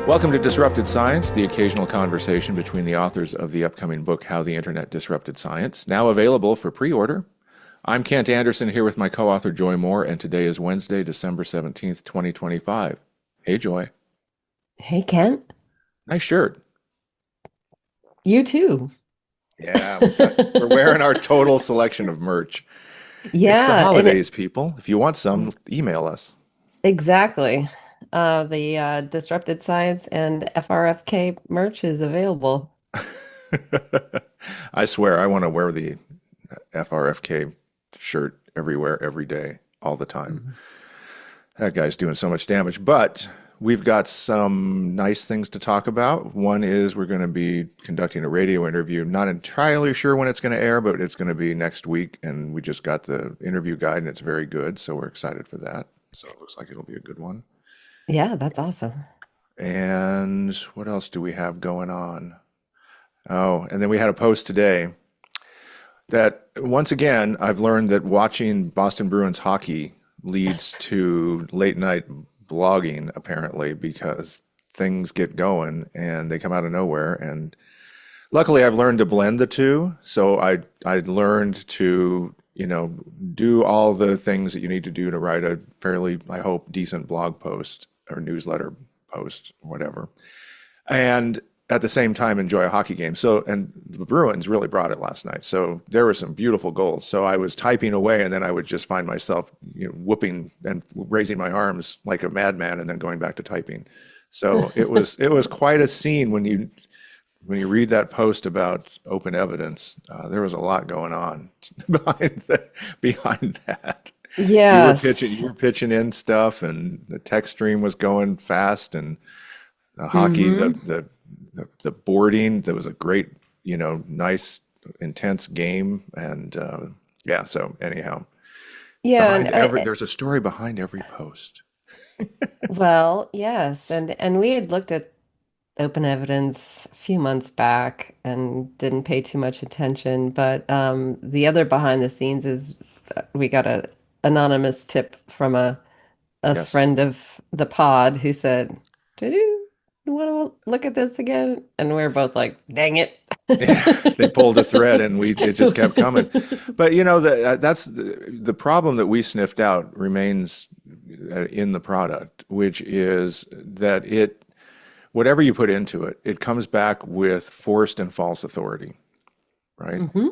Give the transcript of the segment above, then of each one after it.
Welcome to Disrupted Science, the occasional conversation between the authors of the upcoming book, How the Internet Disrupted Science, now available for pre-order. I'm Kent Anderson here with my co-author Joy Moore, and today is Wednesday, December 17th, 2025. Hey, Joy. Hey, Kent. Nice shirt. You too. Yeah, we're wearing our total selection of merch. It's the Yeah, and holidays, people. If you want some, email us. exactly. The Disrupted Science and FRFK merch is available. I swear I want to wear the FRFK shirt everywhere, every day, all the time. Mhm. That guy's doing so much damage. But we've got some nice things to talk about. One is we're going to be conducting a radio interview. Not entirely sure when it's going to air, but it's going to be next week. And we just got the interview guide and it's very good. So we're excited for that. So it looks like it'll be a good one. Yeah, that's awesome. And what else do we have going on? Oh, and then we had a post today that once again, I've learned that watching Boston Bruins hockey leads to late night blogging, apparently, because things get going and they come out of nowhere. And luckily, I've learned to blend the two. So I learned to, do all the things that you need to do to write a fairly, I hope, decent blog post or newsletter post, whatever. And at the same time enjoy a hockey game. So, and the Bruins really brought it last night. So there were some beautiful goals. So I was typing away and then I would just find myself, whooping and raising my arms like a madman and then going back to typing. So it was quite a scene when you read that post about open evidence. There was a lot going on behind that. Yes. You were pitching in stuff, and the text stream was going fast, and the hockey, hmm the boarding. There was a great, nice, intense game, and yeah. So anyhow, Yeah, and there's a story behind every post. well, yes, and we had looked at open evidence a few months back and didn't pay too much attention, but the other behind the scenes is we got a anonymous tip from a Yes. friend of the pod who said, "Did you want to look at this again?" And we are both like, "Dang it." Yeah, they pulled a thread, and it just kept coming. But that's the problem that we sniffed out remains in the product, which is that whatever you put into it, it comes back with forced and false authority, right? hmm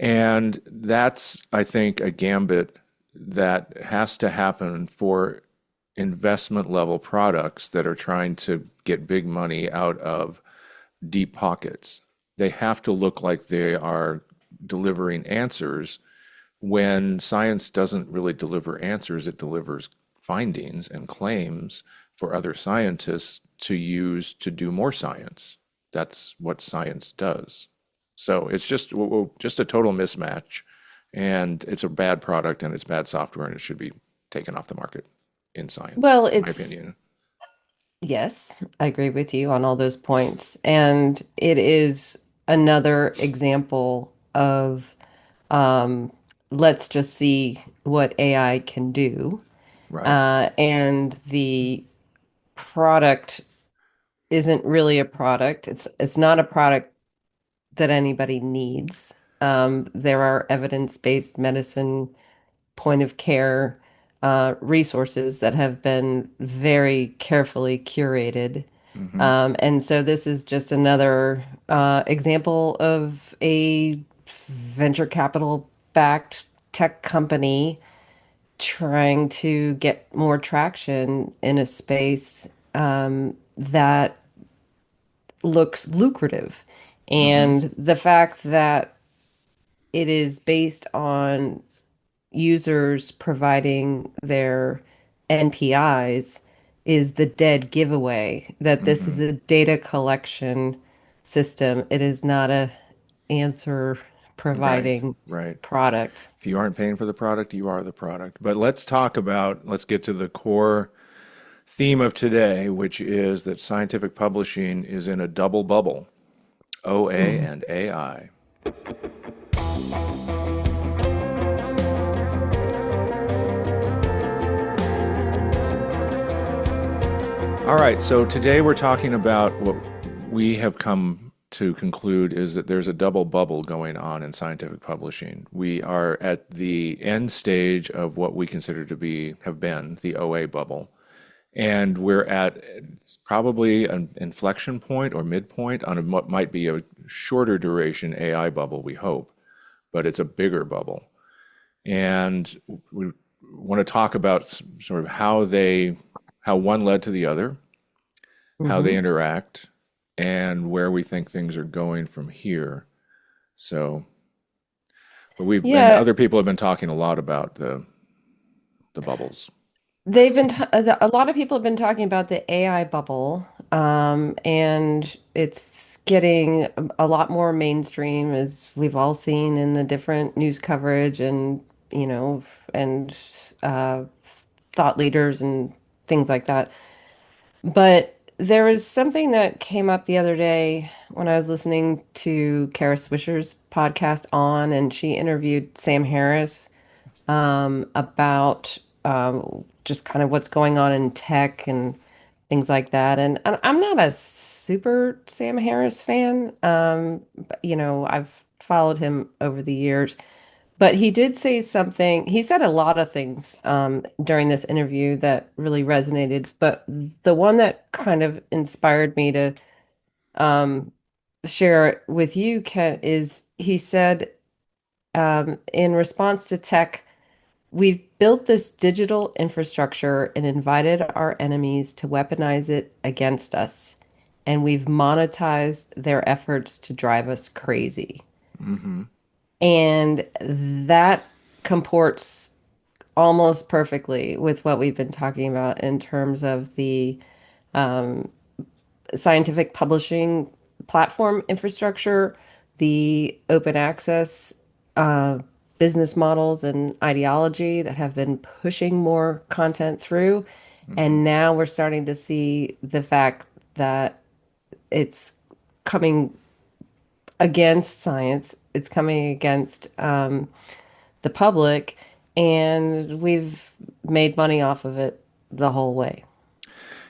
And that's, I think, a gambit that has to happen for investment level products that are trying to get big money out of deep pockets. They have to look like they are delivering answers when science doesn't really deliver answers, it delivers findings and claims for other scientists to use to do more science. That's what science does. So it's just a total mismatch, and it's a bad product and it's bad software and it should be taken off the market in science, Well, in my it's opinion. yes, I agree with you on all those points. And it is another example of um, let's just see what AI can do. Right. And the product isn't really a product. It's not a product that anybody needs. There are evidence-based medicine point of care resources that have been very carefully curated. Hmm. And so this is just another example of a venture capital backed tech company trying to get more traction in a space that looks lucrative. Hmm. And the fact that it is based on users providing their NPIs is the dead giveaway that this is Hmm. a data collection system. It is not a answer Right. providing Right. product. If you aren't paying for the product, you are the product. But let's get to the core theme of today, which is that scientific publishing is in a double bubble, OA Mhm. and AI. All right, so today we're talking about what we have come to conclude is that there's a double bubble going on in scientific publishing. We are at the end stage of what we consider to be have been the OA bubble, and we're at probably an inflection point or midpoint on what might be a shorter duration AI bubble, we hope, but it's a bigger bubble. And we want to talk about sort of how one led to the other, how they Hmm. interact, and where we think things are going from here. So, but we've and Yeah, other people have been talking a lot about the bubbles. they've been t a lot of people have been talking about the AI bubble, and it's getting a lot more mainstream, as we've all seen in the different news coverage and you know and uh, thought leaders and things like that. But there was something that came up the other day when I was listening to Kara Swisher's podcast and she interviewed Sam Harris about just kind of what's going on in tech and things like that. And I'm not a super Sam Harris fan. But, I've followed him over the years. But he did say something, he said a lot of things during this interview that really resonated. But the one that kind of inspired me to um, share it with you, Ken, is he said in response to tech, we've built this digital infrastructure and invited our enemies to weaponize it against us. And we've monetized their efforts to drive us crazy. Hmm. And that comports almost perfectly with what we've been talking about in terms of the scientific publishing platform infrastructure, the open access uh, business models and ideology that have been pushing more content through. Hmm. And now we're starting to see the fact that it's coming against science, it's coming against the public, and we've made money off of it the whole way.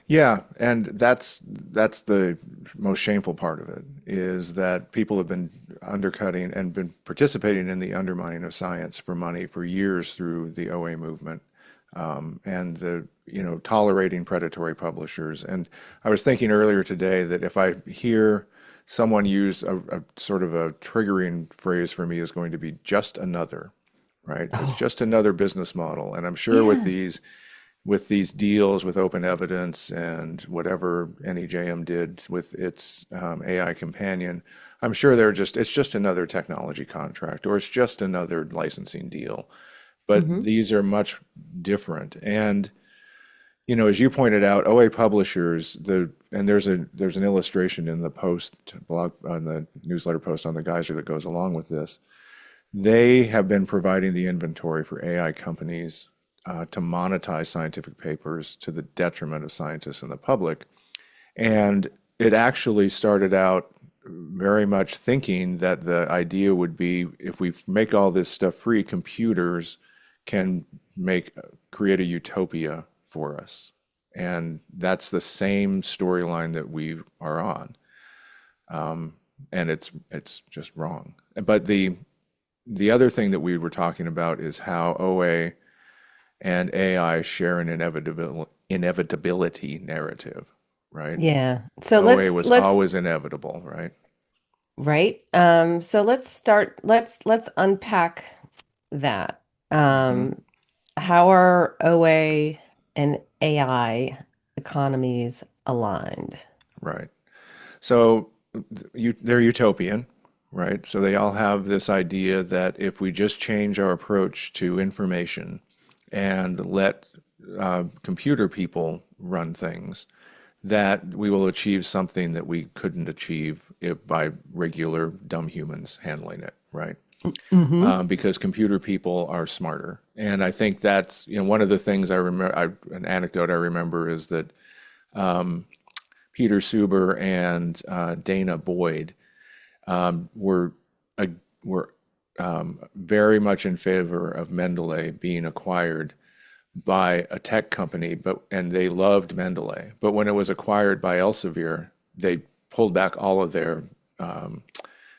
Yeah, and that's the most shameful part of it is that people have been undercutting and been participating in the undermining of science for money for years through the OA movement, and the tolerating predatory publishers. And I was thinking earlier today that if I hear someone use a sort of a triggering phrase for me is going to be just another, right? It's Oh, just another business model. And I'm sure yeah. with these deals with open evidence and whatever NEJM did with its AI companion, I'm sure it's just another technology contract or it's just another licensing deal. But Hmm. these are much different. And as you pointed out, OA publishers, and there's an illustration in the post blog on the newsletter post on the Geyser that goes along with this. They have been providing the inventory for AI companies to monetize scientific papers to the detriment of scientists and the public. And it actually started out very much thinking that the idea would be if we make all this stuff free, computers can create a utopia for us. And that's the same storyline that we are on. And it's just wrong. But the other thing that we were talking about is how OA and AI share an inevitability narrative, right? Yeah. So OA let's was let's always inevitable, right? right. So let's start. Let's unpack that. Hmm. Um, how are OA and AI economies aligned? Right. So they're utopian, right? So they all have this idea that if we just change our approach to information and let computer people run things, that we will achieve something that we couldn't achieve by regular dumb humans handling it, right? Hmm. Because computer people are smarter. And I think that's, one of the things I remember, an anecdote I remember is that Peter Suber and Dana Boyd were uh, were very much in favor of Mendeley being acquired by a tech company, and they loved Mendeley. But when it was acquired by Elsevier, they pulled back all of their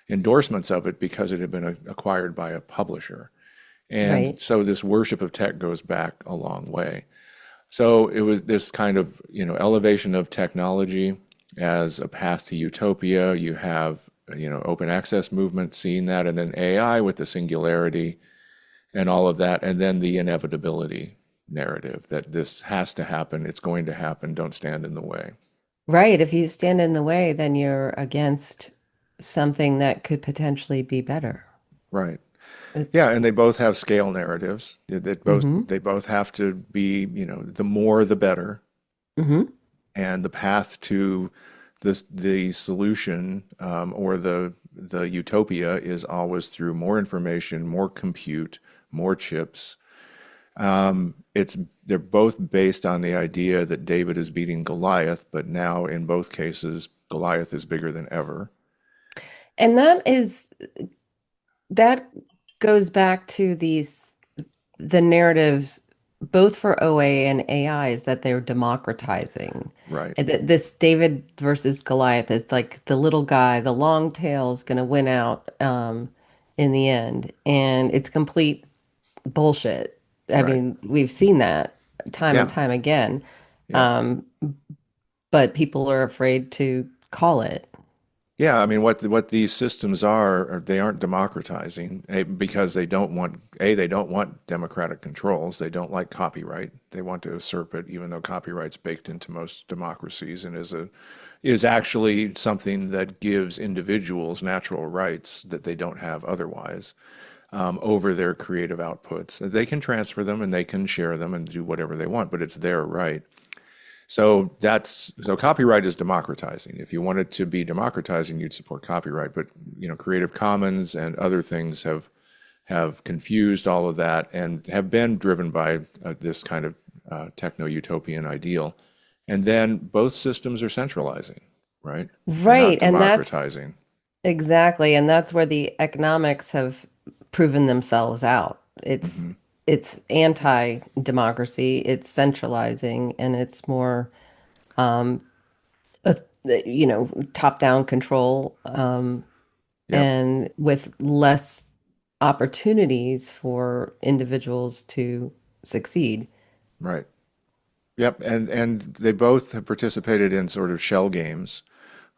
endorsements of it because it had been acquired by a publisher. And Right. so this worship of tech goes back a long way. So it was this kind of, elevation of technology as a path to utopia. You have, open access movement seeing that, and then AI with the singularity and all of that, and then the inevitability narrative that this has to happen, it's going to happen, don't stand in the way. Right. If you stand in the way, then you're against something that could potentially be better. Right. It's Yeah, and they both have scale narratives. hmm They both have to be, the more the better. hmm And the path to the solution, or the utopia is always through more information, more compute, more chips. It's they're both based on the idea that David is beating Goliath, but now in both cases, Goliath is bigger than ever. And that goes back to the narratives both for OA and AI is that they're democratizing. Right. And that this David versus Goliath is like the little guy, the long tail is going to win out in the end. And it's complete bullshit. I Right. mean, we've seen that time and Yeah. time again. Yeah. Um, but people are afraid to call it. Yeah, I mean, what these systems they aren't democratizing, because they don't want democratic controls. They don't like copyright. They want to usurp it, even though copyright's baked into most democracies and is actually something that gives individuals natural rights that they don't have otherwise, over their creative outputs. They can transfer them and they can share them and do whatever they want, but it's their right. So copyright is democratizing. If you wanted to be democratizing, you'd support copyright. But Creative Commons and other things have confused all of that and have been driven by this kind of techno-utopian ideal. And then both systems are centralizing, right? They're not Right. And that's democratizing. exactly, and that's where the economics have proven themselves out. Hmm. It's anti-democracy, it's centralizing, and it's more uh, top-down control, Yep. and with less opportunities for individuals to succeed. Right. Yep. And they both have participated in sort of shell games,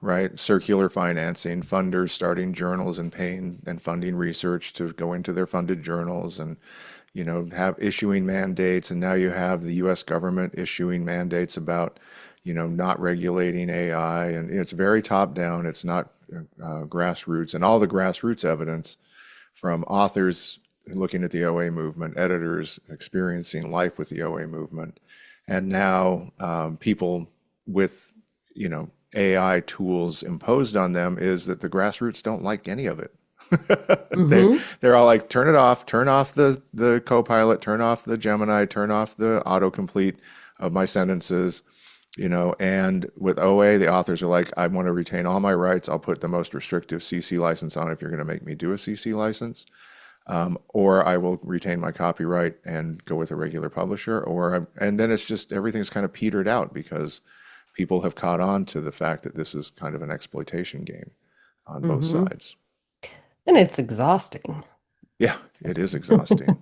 right? Circular financing, funders starting journals and paying and funding research to go into their funded journals, and have issuing mandates. And now you have the US government issuing mandates about not regulating AI, and it's very top down. It's not grassroots, and all the grassroots evidence from authors looking at the OA movement, editors experiencing life with the OA movement, and now people with AI tools imposed on them, is that the grassroots don't like any of it. They Hmm they're all like, turn off the Copilot, turn off the Gemini, turn off the autocomplete of my sentences. And with OA, the authors are like, I want to retain all my rights. I'll put the most restrictive CC license on if you're going to make me do a CC license, or I will retain my copyright and go with a regular publisher. And then it's just everything's kind of petered out because people have caught on to the fact that this is kind of an exploitation game on both hmm sides. And it's exhausting. Yeah, it is exhausting.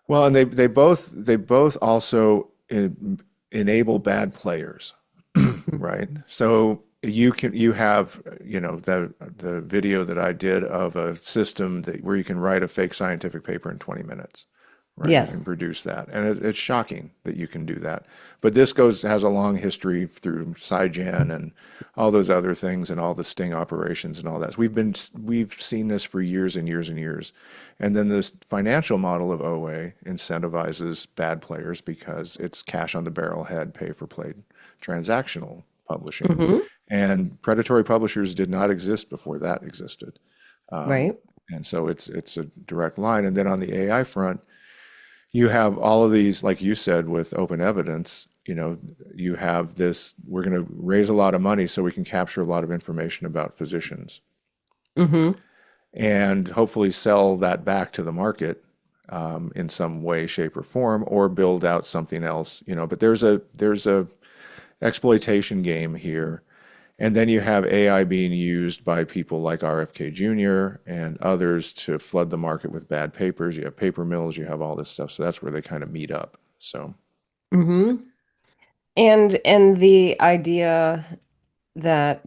Well, and they both also enable bad players, right? So you have the video that I did of a system where you can write a fake scientific paper in 20 minutes, right? You Yeah. can produce that, and it's shocking that you can do that. But this has a long history through SciGen and all those other things and all the sting operations and all that. So we've seen this for years and years and years. And then this financial model of OA incentivizes bad players because it's cash on the barrel head, pay for play transactional publishing. hmm And predatory publishers did not exist before that existed. Right. And so it's a direct line. And then on the AI front, you have all of these, like you said, with open evidence. You have this, we're going to raise a lot of money so we can capture a lot of information about physicians hmm and hopefully sell that back to the market, in some way, shape, or form, or build out something else, But there's a exploitation game here. And then you have AI being used by people like RFK Jr. and others to flood the market with bad papers. You have paper mills, you have all this stuff. So that's where they kind of meet up. So, hmm And the idea that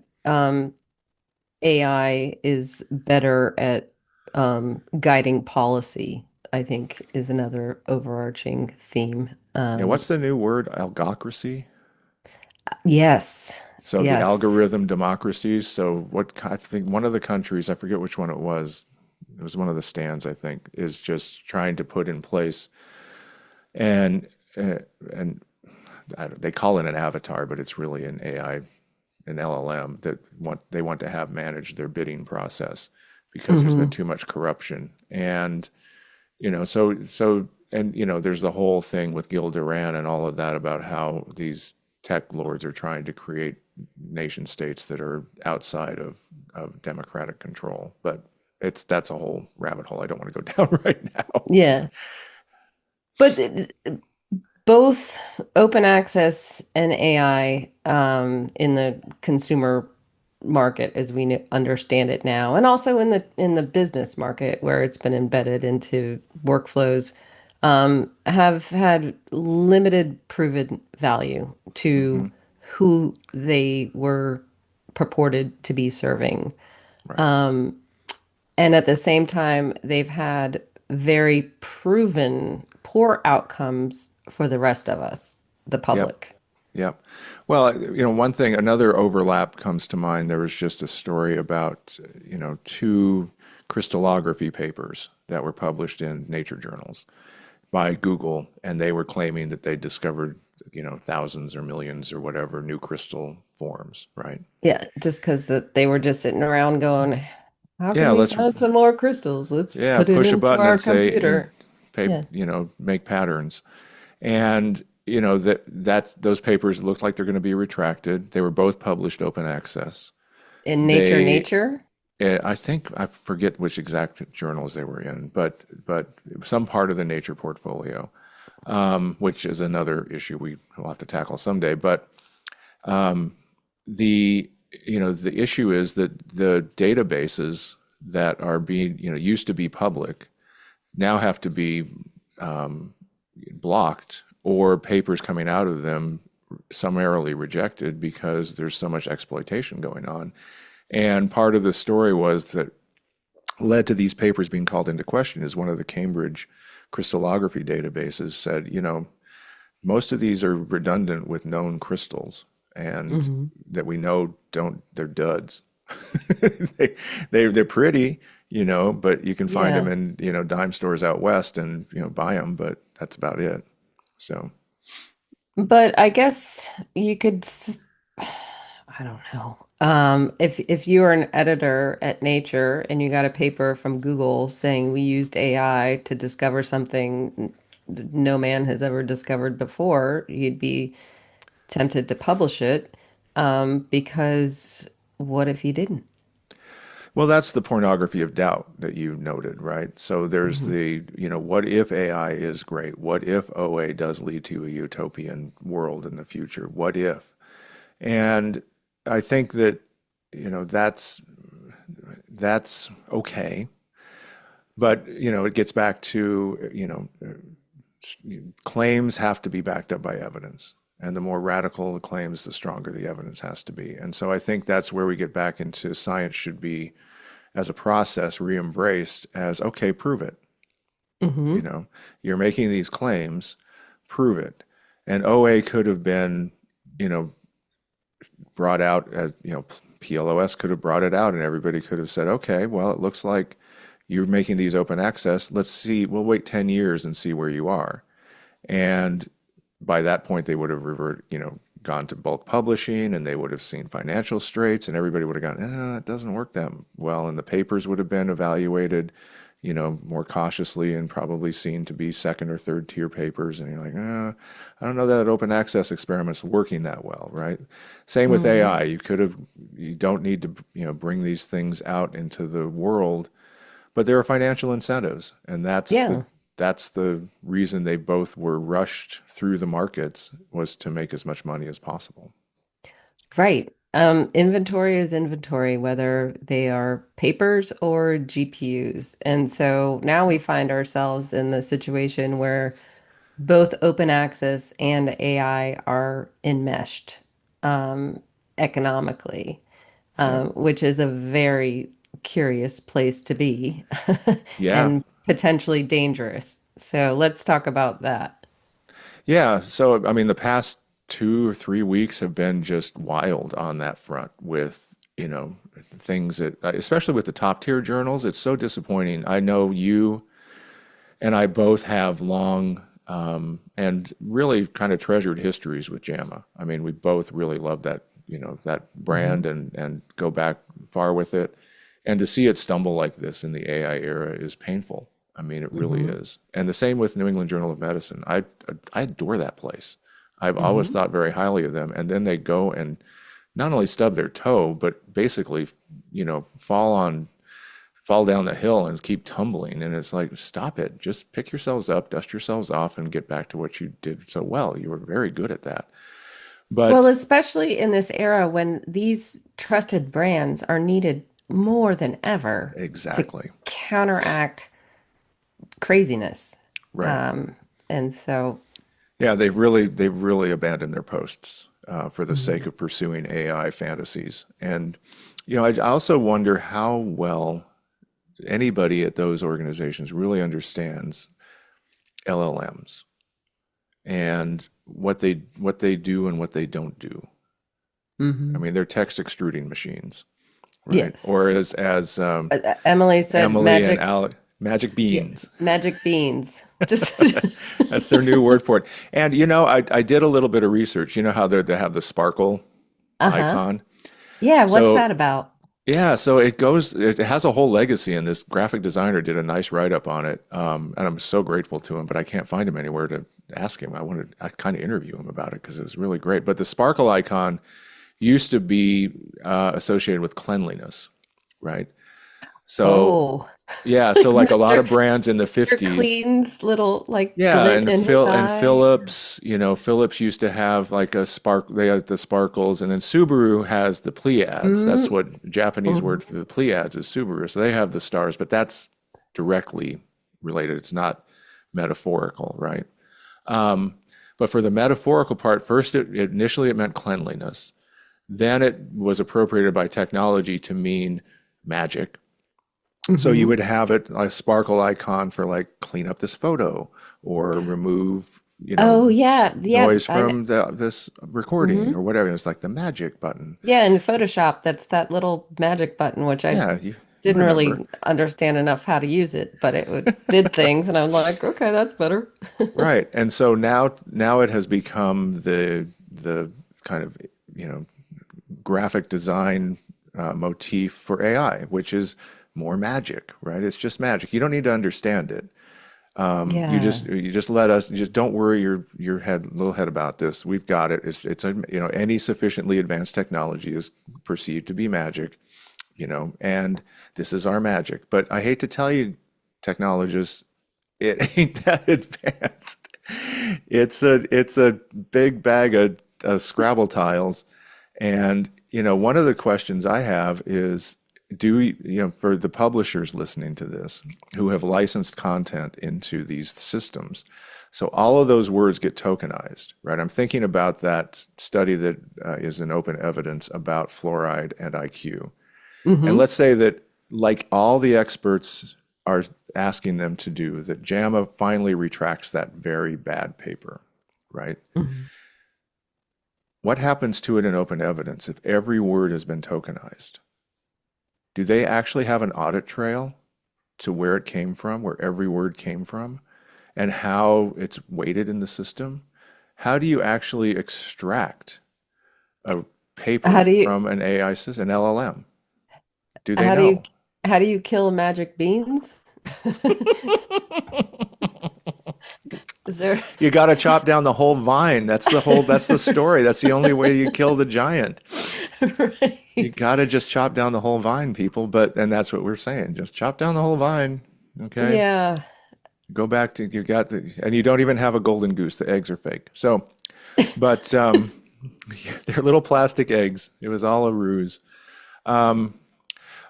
AI is better at guiding policy, I think, is another overarching theme. yeah, what's the new word? Algocracy? Yes, So the yes. algorithm democracies. So I think one of the countries, I forget which one it was one of the stands, I think, is just trying to put in place and uh, and they call it an avatar, but it's really an AI, an LLM that they want to have manage their bidding process because there's been hmm too much corruption. And there's the whole thing with Gil Duran and all of that about how these tech lords are trying to create nation states that are outside of democratic control. But that's a whole rabbit hole I don't want to go down right now. Yeah. But both open access and AI in the consumer market as we understand it now, and also in the business market where it's been embedded into workflows, have had limited proven value to Hmm. who they were purported to be serving. Right. Um, and at the same time, they've had very proven poor outcomes for the rest of us, the Yep. public. Yep. Well, one thing, another overlap comes to mind. There was just a story about, two crystallography papers that were published in Nature journals by Google, and they were claiming that they discovered, thousands or millions or whatever new crystal forms, right? Yeah, just because they were just sitting around going, how can Yeah, we let's find some more crystals? Let's yeah, put it push a into button our and say in computer. paper, Yeah. make patterns. And that's those papers look like they're going to be retracted. They were both published open access. In They nature. I think I forget which exact journals they were in, but some part of the Nature portfolio, which is another issue we will have to tackle someday. But the the issue is that the databases that are being used to be public now have to be blocked or papers coming out of them summarily rejected because there's so much exploitation going on. And part of the story was that led to these papers being called into question is one of the Cambridge crystallography databases said, most of these are redundant with known crystals and hmm that we know they're duds. they, they're pretty, but you can find them Yeah. in, dime stores out west and, buy them, but that's about it. So, But I guess you could, I don't know. If you are an editor at Nature and you got a paper from Google saying we used AI to discover something no man has ever discovered before, you'd be tempted to publish it, because what if you didn't? well, that's the pornography of doubt that you noted, right? So there's hmm what if AI is great? What if OA does lead to a utopian world in the future? What if? And I think that, that's okay. But, it gets back to, claims have to be backed up by evidence. And the more radical the claims, the stronger the evidence has to be. And so I think that's where we get back into science should be, as a process, re-embraced as, okay, prove it. You hmm know, you're making these claims, prove it. And OA could have been, you know, brought out as, PLOS could have brought it out and everybody could have said, okay, well, it looks like you're making these open access. Let's see, we'll wait 10 years and see where you are. And by that point, they would have gone to bulk publishing and they would have seen financial straits and everybody would have gone, it doesn't work that well. And the papers would have been evaluated, more cautiously and probably seen to be second or third tier papers. And you're like, I don't know that open access experiment's working that well, right? Same with hmm AI. You don't need to, bring these things out into the world, but there are financial incentives. And that's Yeah. that's the reason they both were rushed through the markets, was to make as much money as possible. Right. Inventory is inventory, whether they are papers or GPUs. And so now we find ourselves in the situation where both open access and AI are enmeshed economically, Yeah. which is a very curious place to be Yeah. and potentially dangerous. So let's talk about that. Yeah. So, I mean, the past 2 or 3 weeks have been just wild on that front with, things that, especially with the top tier journals, it's so disappointing. I know you and I both have long and really kind of treasured histories with JAMA. I mean, we both really love that brand Mhm. and go back far with it. And to see it stumble like this in the AI era is painful. I mean, it really Mhm. is. And the same with New England Journal of Medicine. I adore that place. I've always Mhm. thought very highly of them. And then they go and not only stub their toe, but basically, fall down the hill and keep tumbling. And it's like, stop it. Just pick yourselves up, dust yourselves off, and get back to what you did so well. You were very good at that. Well, But especially in this era when these trusted brands are needed more than ever to exactly. counteract craziness. Right. Um, and so, Yeah, they've really abandoned their posts for the sake Mhm. of pursuing AI fantasies. And I also wonder how well anybody at those organizations really understands LLMs and what they do and what they don't do. I Mhm. mean, they're text extruding machines, right? Yes. Or as Emily said Emily and magic, Alec, magic yeah, beans. magic beans. Just, That's their new word for it. And I did a little bit of research. You know how they have the sparkle uh-huh. icon? Yeah, what's So that about? yeah, so it has a whole legacy, and this graphic designer did a nice write-up on it. And I'm so grateful to him, but I can't find him anywhere to ask him. I kind of interview him about it because it was really great. But the sparkle icon used to be associated with cleanliness, right? So Oh, yeah, so like like a lot Mr. of brands in the Mr. 50s. Clean's little like Yeah, glint and in his Phil and eye. Philips, Philips used to have like a spark. They had the sparkles, and then Subaru has the Pleiades. That's Mm, what Japanese word for mhm. the Pleiades is Subaru. So they have the stars, but that's directly related. It's not metaphorical, right? Um, but for the metaphorical part, first initially it meant cleanliness. Then it was appropriated by technology to mean magic. So you Mhm. would have it a sparkle icon for like clean up this photo or remove, Oh yeah, yeah. noise from this recording or Mhm. whatever. It's like the magic button. Yeah, in Photoshop, that's that little magic button, which I Yeah, you didn't remember. really understand enough how to use it, but did things, and I'm like, okay, that's better. Right. And so now it has become the kind of, you know, graphic design motif for AI, which is more magic, right? It's just magic. You don't need to understand it. Yeah. You just let us. You just don't worry your little head about this. We've got it. It's a any sufficiently advanced technology is perceived to be magic, and this is our magic. But I hate to tell you, technologists, it ain't that advanced. It's a big bag of Scrabble tiles, and one of the questions I have is, for the publishers listening to this who have licensed content into these systems, so all of those words get tokenized, right? I'm thinking about that study that is in open evidence about fluoride and IQ. And Hmm. let's say that, like all the experts are asking them to do, that JAMA finally retracts that very bad paper, right? Hmm. What happens to it in open evidence if every word has been tokenized? Do they actually have an audit trail to where it came from, where every word came from, and how it's weighted in the system? How do you actually extract a paper How do you from an AI system, an LLM? Do they how do you know? how do you kill magic beans? Is there You got to chop down the whole vine. That's the story. That's the only way you kill the giant. You right? got to just chop down the whole vine, people. And that's what we're saying. Just chop down the whole vine. Okay. Yeah. Go back to you got the, and you don't even have a golden goose. The eggs are fake. So, but they're little plastic eggs. It was all a ruse. But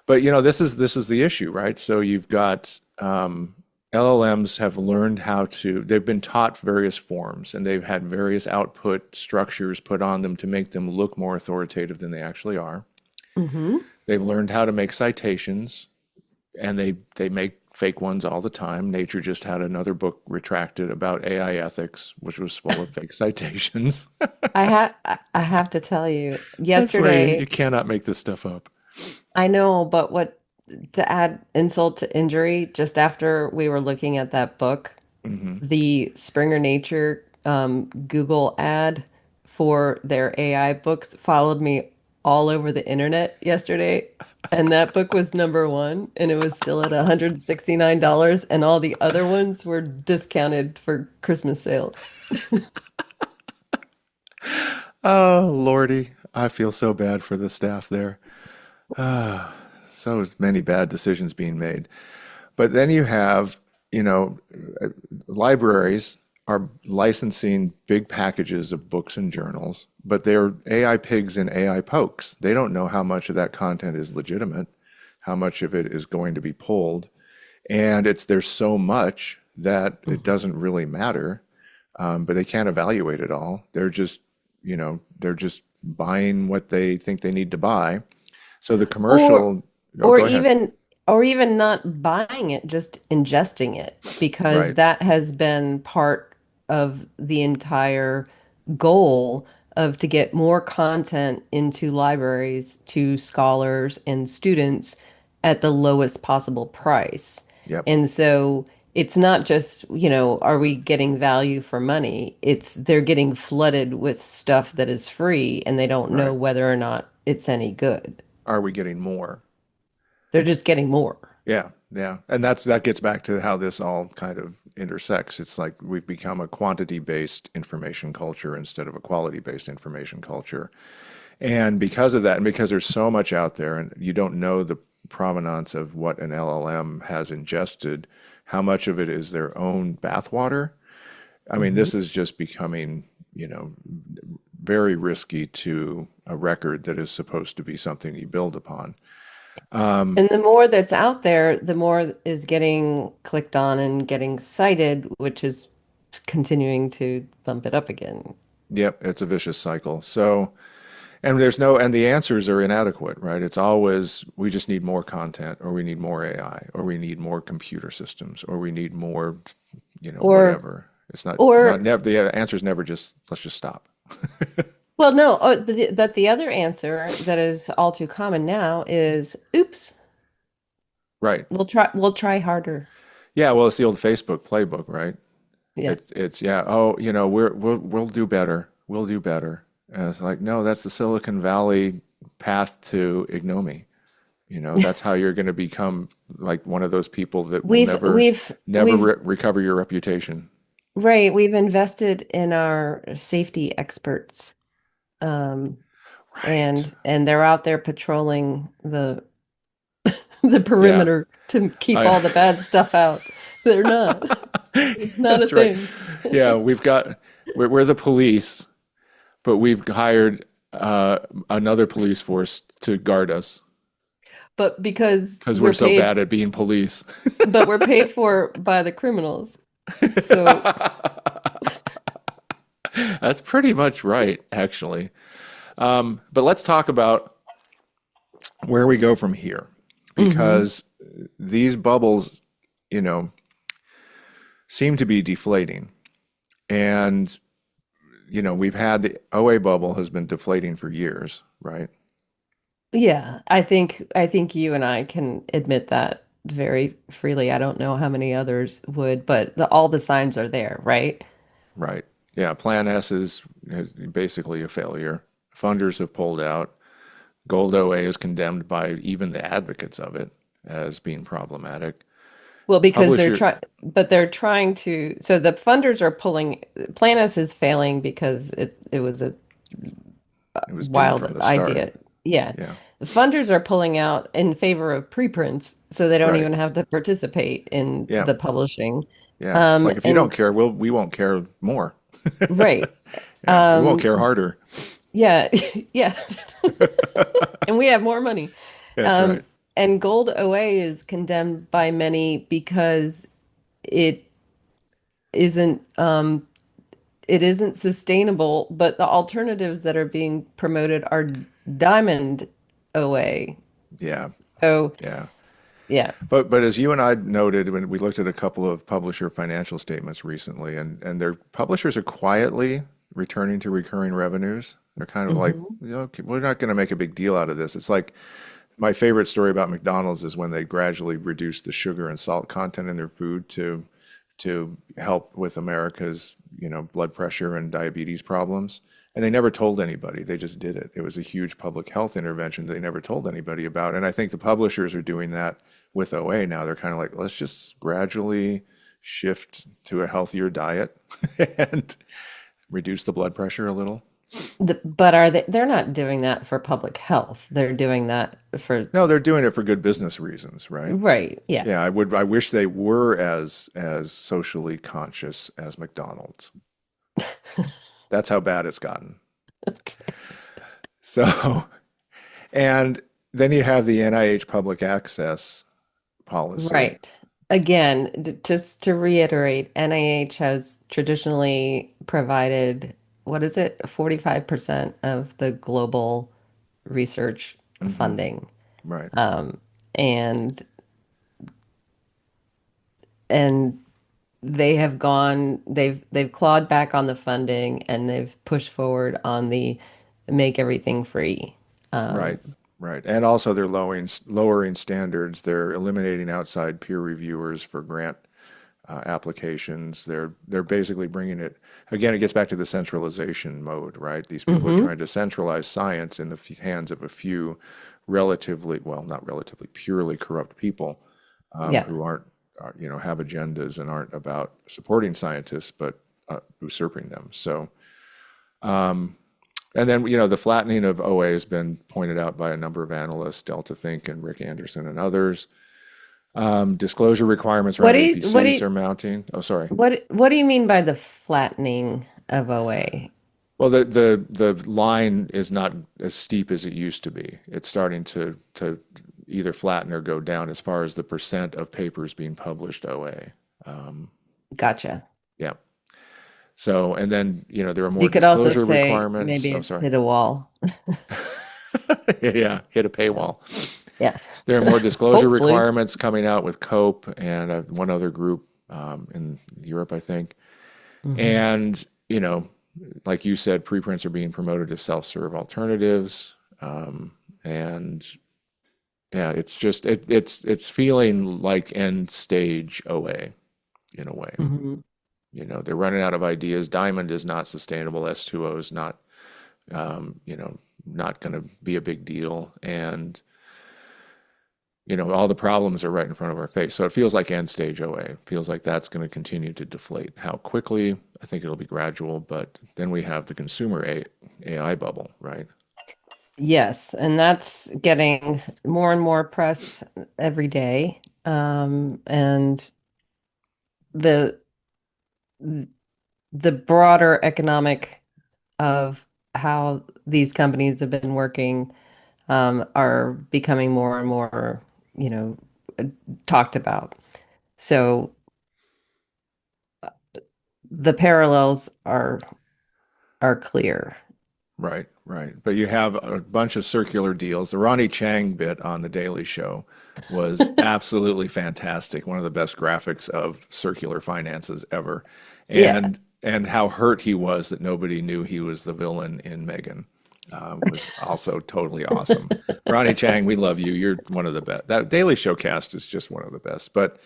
this is the issue, right? So you've got LLMs have learned how to. They've been taught various forms, and they've had various output structures put on them to make them look more authoritative than they actually are. Hmm. They've learned how to make citations, and they make fake ones all the time. Nature just had another book retracted about AI ethics, which was full of fake citations. I have to tell you, I swear you yesterday, cannot make this stuff up. I know, but what to add insult to injury, just after we were looking at that book, Hmm. the Springer Nature Google ad for their AI books followed me all over the internet yesterday. And that book was number one, and it was still at $169, and all the other ones were discounted for Christmas sale. Oh, Lordy, I feel so bad for the staff there. So many bad decisions being made. But then you have, you know, uh, libraries are licensing big packages of books and journals, but they're AI pigs and AI pokes. They don't know how much of that content is legitimate, how much of it is going to be pulled. And there's so much that it Mhm. doesn't really matter, but they can't evaluate it all. They're just buying what they think they need to buy. So the Or commercial, oh, or go ahead. even or even not buying it, just ingesting it, because Right. that has been part of the entire goal of to get more content into libraries to scholars and students at the lowest possible price. Yep. And so it's not just, are we getting value for money? It's they're getting flooded with stuff that is free and they don't know Right. whether or not it's any good. Are we getting more? They're just getting more. Yeah. Yeah. And that gets back to how this all kind of intersects. It's like we've become a quantity-based information culture instead of a quality-based information culture. And because of that, and because there's so much out there, and you don't know the provenance of what an LLM has ingested, how much of it is their own bathwater. I mean, Mhm. this is just becoming, you know, very risky to a record that is supposed to be something you build upon. And the more that's out there, the more is getting clicked on and getting cited, which is continuing to bump it up again. Yep, it's a vicious cycle. So, and the answers are inadequate, right? It's always, we just need more content, or we need more AI, or we need more computer systems, or we need more, Or, whatever. It's not or, never, the answer is never just, let's just stop. well, no, but the other answer that is all too common now is, oops, Right. we'll try harder. Yeah, well, it's the old Facebook playbook, right? Yeah. It's yeah, oh, we'll do better. We'll do better. And it's like, no, that's the Silicon Valley path to ignominy. That's how you're going to become like one of those people that will We've never, we've never we've recover your reputation. right, we've invested in our safety experts. Um, Right. and they're out there patrolling the Yeah. perimeter to keep I all the bad stuff out. They're not. It's not a That's right. thing. Yeah, we're the police, but we've hired another police force to guard us But because because we're we're so paid, bad at being police. but we're paid for by the criminals. So, That's pretty much right, actually. But let's talk about where we go from here, mhm. because these bubbles, you know, seem to be deflating. And, we've had the OA bubble has been deflating for years, right? Yeah, I think you and I can admit that very freely. I don't know how many others would, but all the signs are there, right? Right. Yeah. Plan S is basically a failure. Funders have pulled out. Gold OA is condemned by even the advocates of it as being problematic. Well, because Publisher, they're trying to, so the funders are pulling, Planis is failing because it was a it was doomed wild from the start. idea. Yeah. Yeah. The funders are pulling out in favor of preprints, so they don't Right. even have to participate in Yeah. the publishing. Yeah. It's like if you don't And care, we won't care more. right. Yeah. We won't Um, care harder. yeah, yeah. And we have more money. That's Um, right. and gold OA is condemned by many because it isn't it isn't sustainable, but the alternatives that are being promoted are diamond OA. Yeah. So Yeah. yeah. But as you and I noted when we looked at a couple of publisher financial statements recently, and their publishers are quietly returning to recurring revenues. They're kind of like, Mhm. you know, "Okay, we're not going to make a big deal out of this." It's like my favorite story about McDonald's is when they gradually reduced the sugar and salt content in their food to help with America's, you know, blood pressure and diabetes problems. And they never told anybody. They just did it. It was a huge public health intervention they never told anybody about. And I think the publishers are doing that with OA now. They're kind of like, let's just gradually shift to a healthier diet and reduce the blood pressure a little. But are they're not doing that for public health. They're doing that for No, they're doing it for good business reasons, right? right. Yeah. Yeah, I wish they were as socially conscious as McDonald's. That's how bad it's gotten. So, and then you have the NIH public access policy. Right. Again, just to reiterate, NIH has traditionally provided, what is it, 45% of the global research Hmm. funding. Right, Um, and and they've clawed back on the funding and they've pushed forward on the make everything free. right, right. And also they're lowering standards. They're eliminating outside peer reviewers for grant applications. They're basically bringing it again. It gets back to the centralization mode, right? These people are Hmm. trying to centralize science in the hands of a few relatively, well, not relatively, purely corrupt people Yeah. who aren't, you know, have agendas and aren't about supporting scientists, but usurping them. So, and then, you know, the flattening of OA has been pointed out by a number of analysts, Delta Think and Rick Anderson and others. Disclosure requirements What around do you what do APCs you are mounting. Oh, sorry. what do you mean by the flattening of OA? Well, the line is not as steep as it used to be. It's starting to either flatten or go down as far as the percent of papers being published OA. Gotcha. Yeah. So, and then, you know, there are more You could also disclosure say requirements. maybe Oh, it's sorry. hit a wall. Yeah, hit a paywall. Yeah. There are more disclosure Hopefully. requirements coming out with COPE and one other group in Europe, I think. Hmm. And, you know, like you said, preprints are being promoted as self-serve alternatives. And yeah, it's just it's feeling like end stage OA in a way. Hmm. You know, they're running out of ideas. Diamond is not sustainable. S2O is not, you know, not going to be a big deal. And, you know, all the problems are right in front of our face. So it feels like end stage OA. It feels like that's going to continue to deflate. How quickly? I think it'll be gradual. But then we have the consumer AI bubble, right? Yes, and that's getting more and more press every day. And the the broader economic of how these companies have been working are becoming more and more, you know, talked about. So the parallels are clear. Right, right. But you have a bunch of circular deals. The Ronnie Chang bit on The Daily Show was absolutely fantastic. One of the best graphics of circular finances ever. Yeah. And how hurt he was that nobody knew he was the villain in Megan was also totally awesome. Ronnie Chang, we love you. You're one of the best. That Daily Show cast is just one of the best. But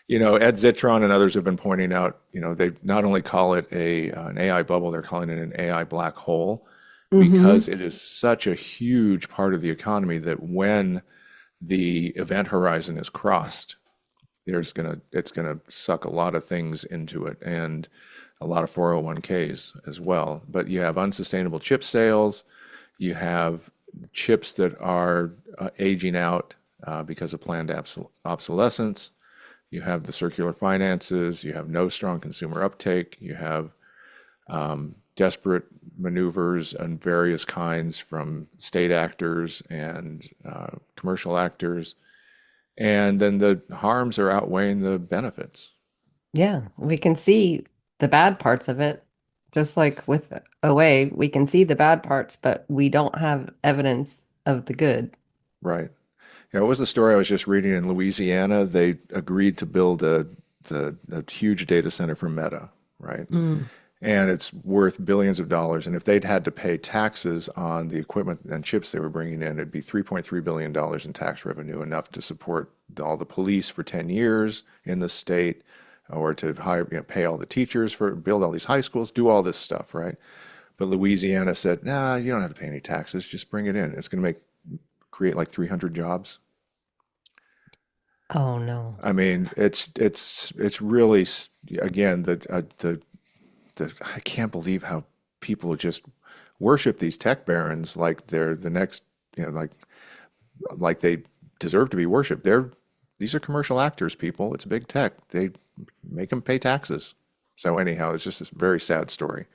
you know, Ed Zitron and others have been pointing out, you know, they not only call it an AI bubble, they're calling it an AI black hole because Hmm. it is such a huge part of the economy that when the event horizon is crossed, it's gonna suck a lot of things into it and a lot of 401ks as well. But you have unsustainable chip sales, you have chips that are aging out because of planned obsolescence. You have the circular finances. You have no strong consumer uptake. You have desperate maneuvers and various kinds from state actors and commercial actors. And then the harms are outweighing the benefits. Yeah, we can see the bad parts of it. Just like with OA, we can see the bad parts, but we don't have evidence of the good. Right. Yeah, what was the story I was just reading in Louisiana? They agreed to build a huge data center for Meta, right? Mm. And it's worth billions of dollars. And if they'd had to pay taxes on the equipment and chips they were bringing in, it'd be $3.3 billion in tax revenue, enough to support all the police for 10 years in the state, or to hire, pay all the teachers for, build all these high schools, do all this stuff, right? But Louisiana said, nah, you don't have to pay any taxes, just bring it in. It's going to create like 300 jobs. Oh no. I mean, it's really again I can't believe how people just worship these tech barons like they're the next, like they deserve to be worshipped. These are commercial actors, people. It's big tech. They make them pay taxes. So anyhow, it's just this very sad story.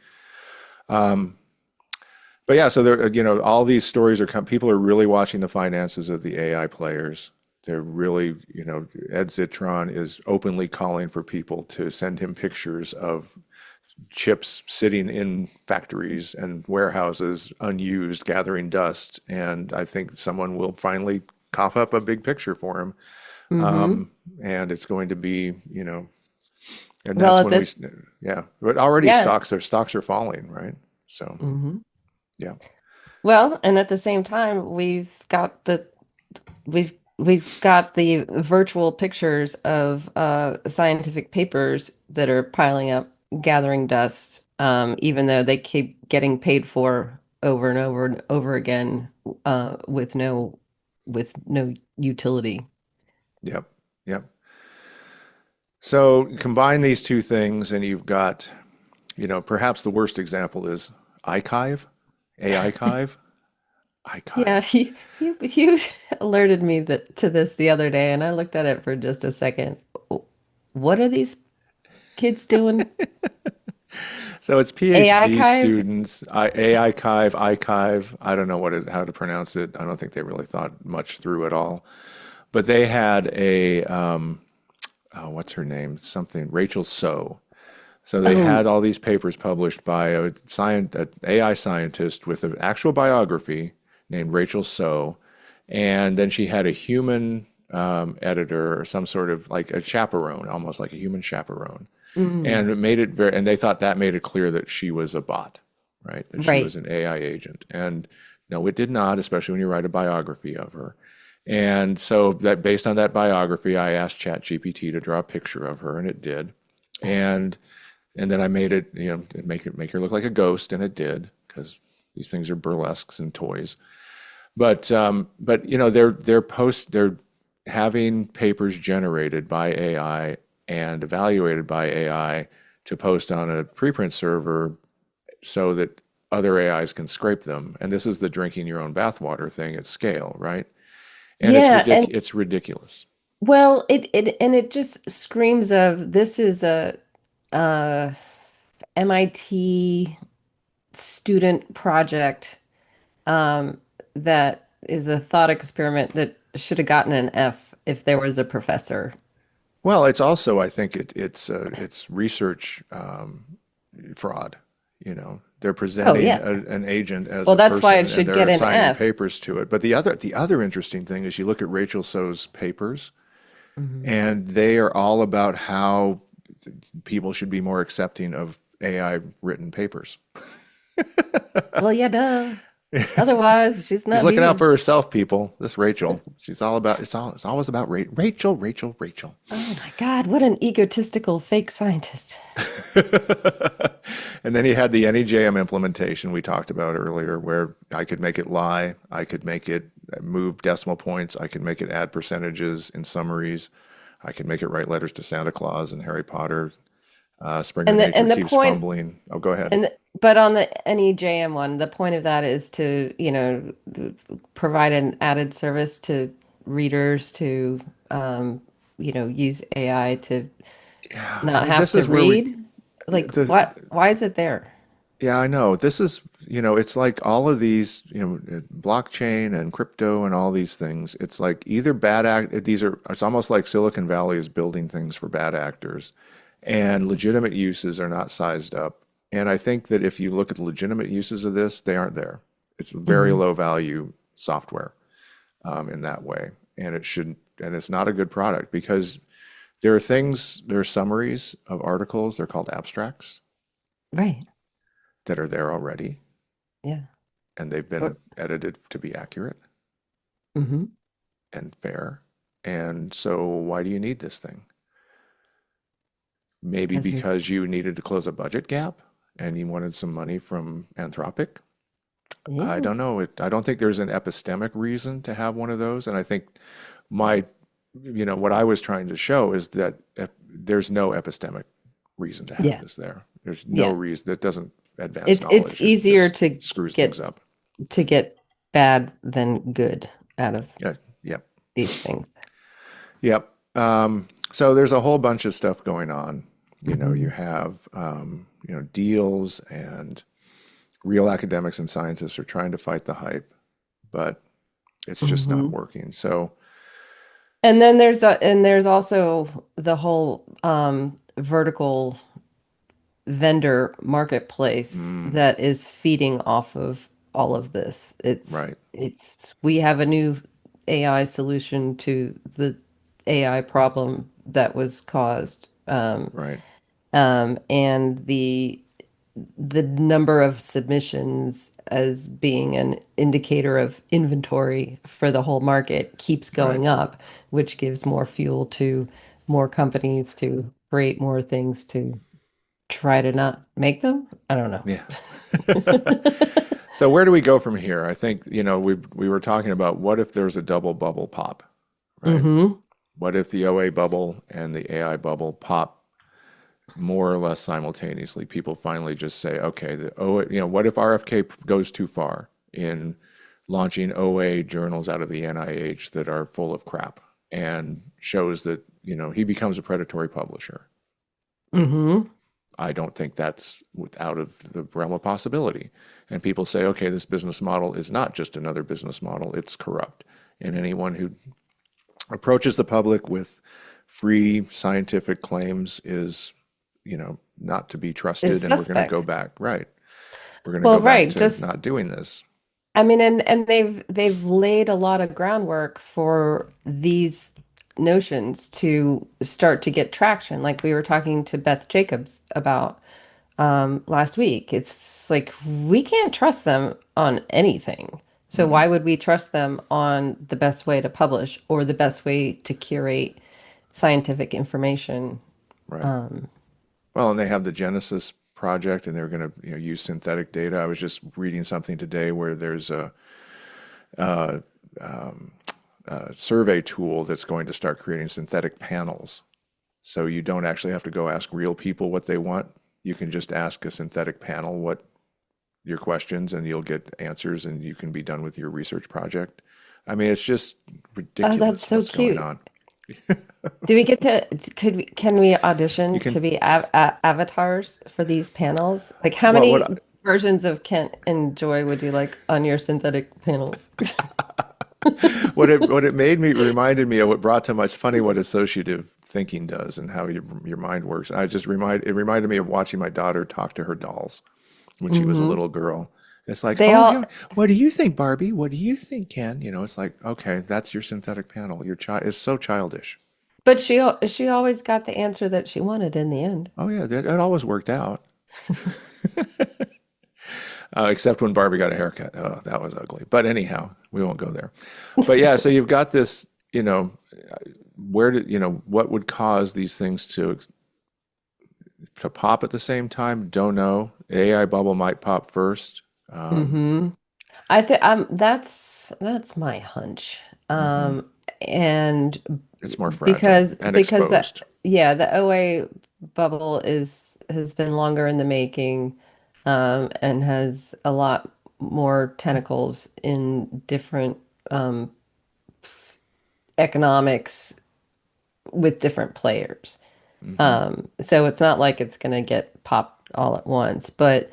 But yeah, so there, all these stories people are really watching the finances of the AI players. They're really, Ed Zitron is openly calling for people to send him pictures of chips sitting in factories and warehouses unused, gathering dust. And I think someone will finally cough up a big picture for him. Mm-hmm. And it's going to be, and Well, that's at when this, yeah. But already yeah. stocks are falling, right? So Hmm. yeah. Well, and at the same time, we've got the virtual pictures of scientific papers that are piling up, gathering dust, even though they keep getting paid for over and over and over again, with no utility. Yep. Yep. So combine these two things, and you've got, perhaps the worst example is iChive, AIchive, Yeah, iChive. you alerted me to this the other day, and I looked at it for just a second. What are these kids doing? So it's AI PhD archive? students, AIchive, iChive. I don't know how to pronounce it. I don't think they really thought much through it all. But they had what's her name? Something, Rachel So. So they Oh, had all these papers published by an AI scientist with an actual biography named Rachel So, and then she had a human editor, or some sort of like a chaperone, almost like a human chaperone, mm, and it made it very. And they thought that made it clear that she was a bot, right? That she was right. an AI agent, and no, it did not, especially when you write a biography of her. And so that based on that biography, I asked ChatGPT to draw a picture of her, and it did. And and then I made it, make her look like a ghost, and it did, because these things are burlesques and toys. But they're having papers generated by AI and evaluated by AI to post on a preprint server so that other AIs can scrape them. And this is the drinking your own bathwater thing at scale, right? And Yeah, and it's ridiculous. well, it just screams of this is a uh MIT student project that is a thought experiment that should have gotten an F if there was a professor. Well, it's also, I think it's research fraud. They're Oh presenting yeah. an agent as Well, a that's why it person, and should they're get an assigning F. papers to it. But the other interesting thing is, you look at Rachel So's papers, Mhm. and they are all about how people should be more accepting of AI written papers. Well, yeah, duh. Otherwise, she's She's not looking out here. for herself, people. This Rachel, she's all about it's always about Rachel, Rachel, Rachel. Oh my God, what an egotistical fake scientist. And then he had the NEJM implementation we talked about earlier, where I could make it lie, I could make it move decimal points, I could make it add percentages in summaries, I could make it write letters to Santa Claus and Harry Potter. Springer And the Nature and the keeps point fumbling. Oh, go ahead. and the, but on the NEJM one, the point of that is to, provide an added service to readers to um, use AI to Yeah, I not mean, have this to is where we read? Like the what? Why is it there? yeah, I know. This is, it's like all of these, blockchain and crypto and all these things. It's like either it's almost like Silicon Valley is building things for bad actors, and legitimate uses are not sized up. And I think that if you look at the legitimate uses of this, they aren't there. It's very Hmm. low value software in that way. And it shouldn't, and it's not a good product because there are summaries of articles, they're called abstracts Right. that are there already Yeah. and they've been edited to be accurate Mm-hmm. and fair. And so, why do you need this thing? Maybe Because you're, because you needed to close a budget gap and you wanted some money from Anthropic. I yeah. don't know. I don't think there's an epistemic reason to have one of those. And I think my, what I was trying to show is that there's no epistemic reason to have Yeah. this there. There's no Yeah. reason that doesn't advance It's knowledge. It easier just to screws things get up. get bad than good out of Yeah. Yep. these things. Yep. So there's a whole bunch of stuff going on. You Hmm. have, deals and real academics and scientists are trying to fight the hype, but it's just not Hmm. working. So, And then there's also the whole vertical vendor marketplace mm, that is feeding off of all of this. right, We have a new AI solution to the AI problem that was caused. right, And the number of submissions as being an indicator of inventory for the whole market keeps right. going up, which gives more fuel to more companies to create more things to try to not make them. I don't know. Yeah. So where do we go from here? I think, we were talking about what if there's a double bubble pop, right? Hmm. What if the OA bubble and the AI bubble pop more or less simultaneously? People finally just say, okay, what if RFK goes too far in launching OA journals out of the NIH that are full of crap and shows that, he becomes a predatory publisher? Hmm. I don't think that's out of the realm of possibility. And people say, okay, this business model is not just another business model, it's corrupt. And anyone who approaches the public with free scientific claims is, not to be Is trusted. And we're going to go suspect. back, right? We're going to Well, go back right. to Just not doing this. I mean, and they've laid a lot of groundwork for these notions to start to get traction. Like we were talking to Beth Jacobs about last week. It's like we can't trust them on anything. So Mm-mm, why would we trust them on the best way to publish or the best way to curate scientific information? right. Um, Well, and they have the Genesis project, and they're going to use synthetic data. I was just reading something today where there's a survey tool that's going to start creating synthetic panels. So you don't actually have to go ask real people what they want. You can just ask a synthetic panel what your questions, and you'll get answers, and you can be done with your research project. I mean, it's just oh, that's ridiculous so what's going cute. on. Do we get to, can we You audition can, to be avatars for these panels? Like, how well, many versions of Kent and Joy would you like on your synthetic panel? what it made me reminded me of what brought to mind. It's funny what associative thinking does and how your mind works. It reminded me of watching my daughter talk to her dolls when she was a Hmm. little girl. It's like, They oh, all, yeah, what do you think, Barbie? What do you think, Ken? It's like, okay, that's your synthetic panel. Your child is so childish. but she always got the answer that she wanted in the end. Oh yeah, it always worked out. Except when Barbie got a haircut. Oh, that was ugly. But anyhow, we won't go there. But yeah, so you've got this, what would cause these things to pop at the same time? Don't know. AI bubble might pop first. Um, Hmm. I think that's my hunch. mhm. And It's more fragile because and because the exposed. yeah, the OA bubble is has been longer in the making, and has a lot more tentacles in different um, economics with different players. Hmm. So it's not like it's going to get popped all at once, but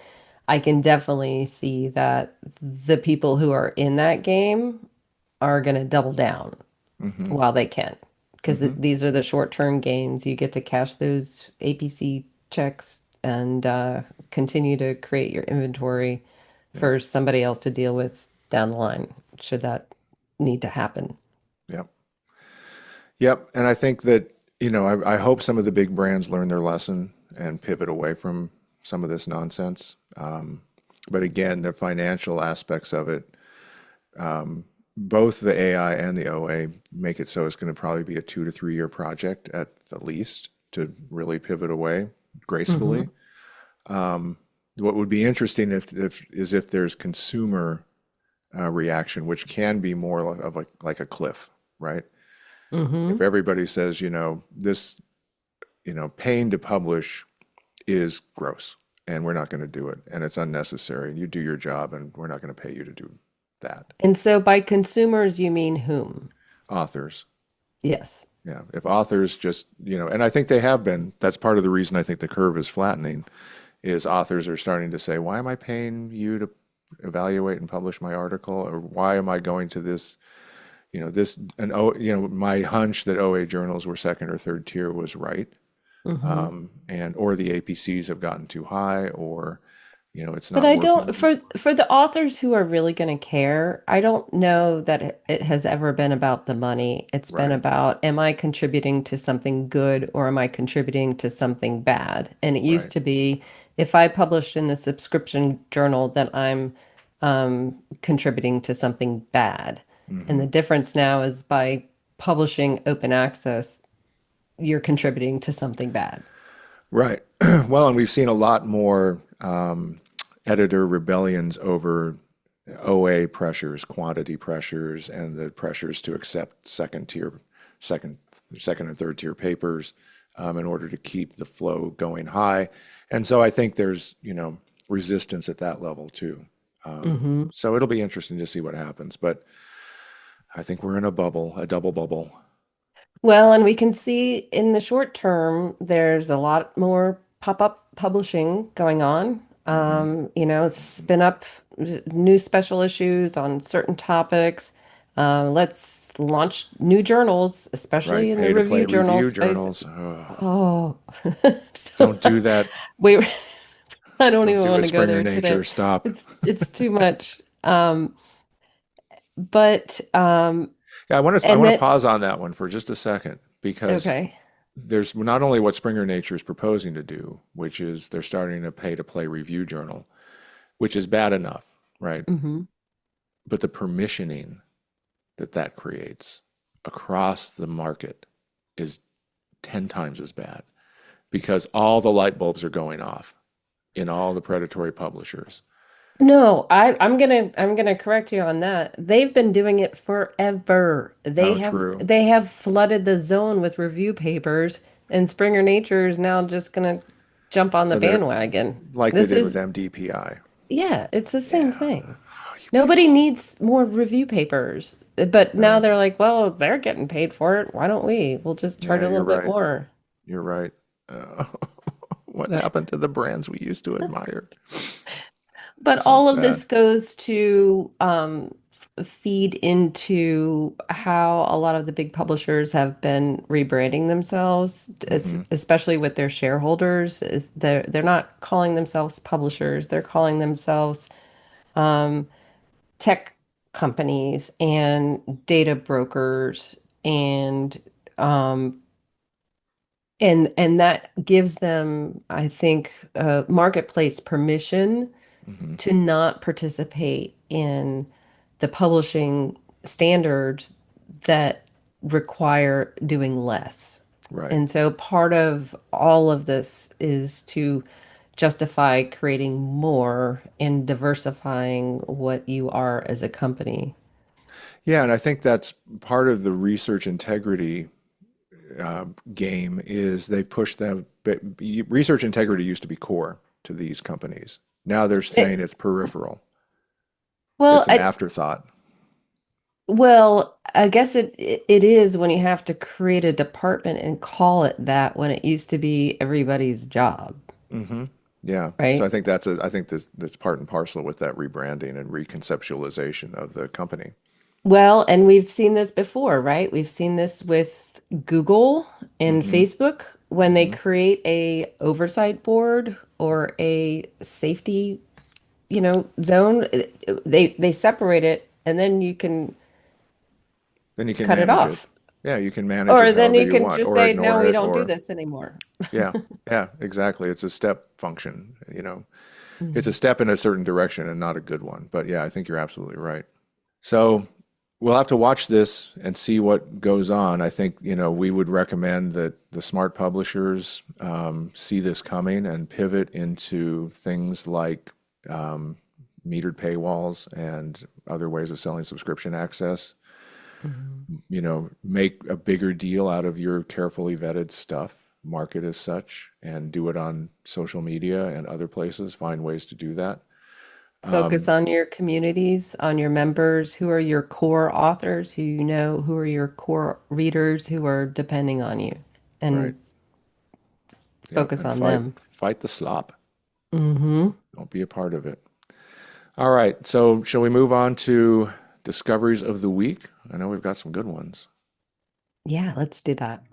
I can definitely see that the people who are in that game are going to double down Hmm. while they can, because Hmm. these are the short-term gains. You get to cash those APC checks and continue to create your inventory Yep. for somebody else to deal with down the line, should that need to happen. Yep. Yep. And I think that, I hope some of the big brands learn their lesson and pivot away from some of this nonsense. But again, the financial aspects of it, both the AI and the OA make it so it's going to probably be a 2 to 3 year project at the least to really pivot away gracefully. Hmm. What would be interesting if there's consumer reaction, which can be more of like a cliff, right? If Hmm. everybody says, this, paying to publish is gross and we're not going to do it and it's unnecessary and you do your job and we're not going to pay you to do that. And so by consumers, you mean whom? Authors. Yes. Yeah. If authors just, and I think they have been, that's part of the reason I think the curve is flattening, is authors are starting to say, why am I paying you to evaluate and publish my article? Or why am I going to this, my hunch that OA journals were second or third tier was right. Hmm. Or the APCs have gotten too high, or, it's But not I don't, working. for the authors who are really going to care, I don't know that it has ever been about the money. It's been Right. about, am I contributing to something good or am I contributing to something bad? And it used Right. to be, if I published in the subscription journal, that I'm contributing to something bad. And Hmm. the difference now is by publishing open access, you're contributing to something bad. Right. Well, and we've seen a lot more editor rebellions over OA pressures, quantity pressures, and the pressures to accept second, second and third tier papers in order to keep the flow going high. And so I think there's, resistance at that level too. Hmm. So it'll be interesting to see what happens. But I think we're in a bubble, a double bubble. Well, and we can see in the short term, there's a lot more pop-up publishing going on. Hmm. Spin up new special issues on certain topics. Let's launch new journals, especially Right. in the Pay to play review journal review space. journals. Ugh. Oh, Don't do that. we, I don't Don't even do want it, to go Springer there Nature. today. Stop. It's too much. But Yeah, I and want to then pause on that one for just a second because okay. there's not only what Springer Nature is proposing to do, which is they're starting a pay to play review journal, which is bad enough, right? Hmm. But the permissioning that creates across the market is 10 times as bad because all the light bulbs are going off in all the predatory publishers. No, I'm gonna correct you on that. They've been doing it forever. Oh, true. They have flooded the zone with review papers, and Springer Nature is now just gonna jump on the So they're bandwagon. like they This did with is MDPI. Yeah, it's the same Yeah. thing. Oh, you Nobody people. needs more review papers. But now No. they're like, well, they're getting paid for it. Why don't we? We'll just charge Yeah, a you're little bit right. more. You're right. Uh, what happened to the brands we used to admire? But So all of sad. this goes to feed into how a lot of the big publishers have been rebranding themselves, Hmm. especially with their shareholders. Is they're not calling themselves publishers; they're calling themselves tech companies and data brokers, and um, and that gives them, I think, marketplace permission Hmm. to not participate in the publishing standards that require doing less. Right. And so part of all of this is to justify creating more and diversifying what you are as a company. Yeah, and I think that's part of the research integrity game is they've pushed them. But research integrity used to be core to these companies. Now they're saying It, it's peripheral. well, It's an afterthought. Well, I guess it is when you have to create a department and call it that when it used to be everybody's job, Hmm. Yeah. So I right? think I think that's part and parcel with that rebranding and reconceptualization of the company. Well, and we've seen this before, right? We've seen this with Google and Hmm. Facebook when they Hmm. create a oversight board or a safety, zone, they separate it and then you can Then you can cut it manage it. off. Yeah, you can manage it Or then however you you can want, just or say, no, ignore we it, don't do or this anymore. yeah, yeah, exactly. It's a step function, you know. It's a Mhm. step in a certain direction and not a good one. But yeah, I think you're absolutely right. So we'll have to watch this and see what goes on. I think, we would recommend that the smart publishers see this coming and pivot into things like um, metered paywalls and other ways of selling subscription access. Mhm. Make a bigger deal out of your carefully vetted stuff, market as such, and do it on social media and other places. Find ways to do that. Focus on your communities, on your members, who are your core authors, who are your core readers who are depending on you, Right. and Yep. focus And on fight them. fight the slop. Hmm. Don't be a part of it. All right. So shall we move on to discoveries of the week? I know we've got some good ones. Yeah, let's do that.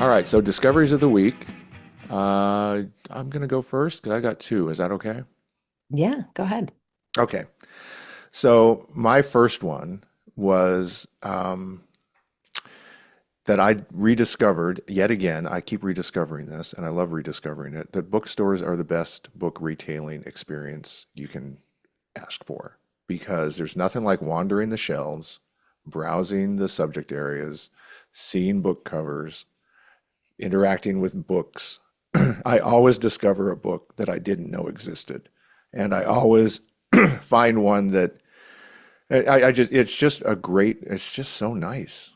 All right. So discoveries of the week. I'm gonna go first because I got two. Is that okay? Yeah, go ahead. Okay. So my first one was that I rediscovered yet again. I keep rediscovering this, and I love rediscovering it. That bookstores are the best book retailing experience you can ask for because there's nothing like wandering the shelves, browsing the subject areas, seeing book covers, interacting with books. I always discover a book that I didn't know existed, and I always find one that I just it's just so nice.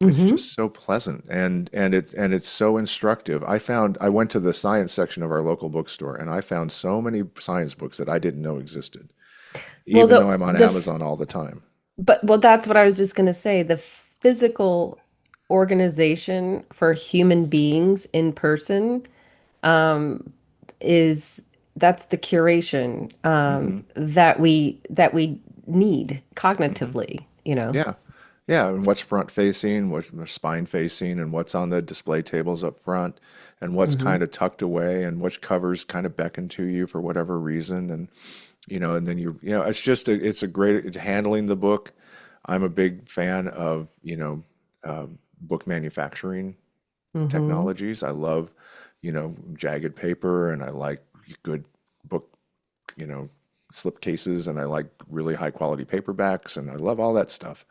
It's Hmm. just so pleasant and it's so instructive. I went to the science section of our local bookstore and I found so many science books that I didn't know existed, Well, even though I'm on Amazon all the time. that's what I was just going to say. The physical organization for human beings in person, um, is that's the curation Hmm. that we need Hmm. cognitively, you know. Yeah. Yeah, and what's front facing, what's spine facing, and what's on the display tables up front, and what's Hmm. kind of tucked away, and which covers kind of beckon to you for whatever reason, and then it's a great it's handling the book. I'm a big fan of book manufacturing Hmm. technologies. I love jagged paper, and I like good book you know slip cases, and I like really high quality paperbacks, and I love all that stuff.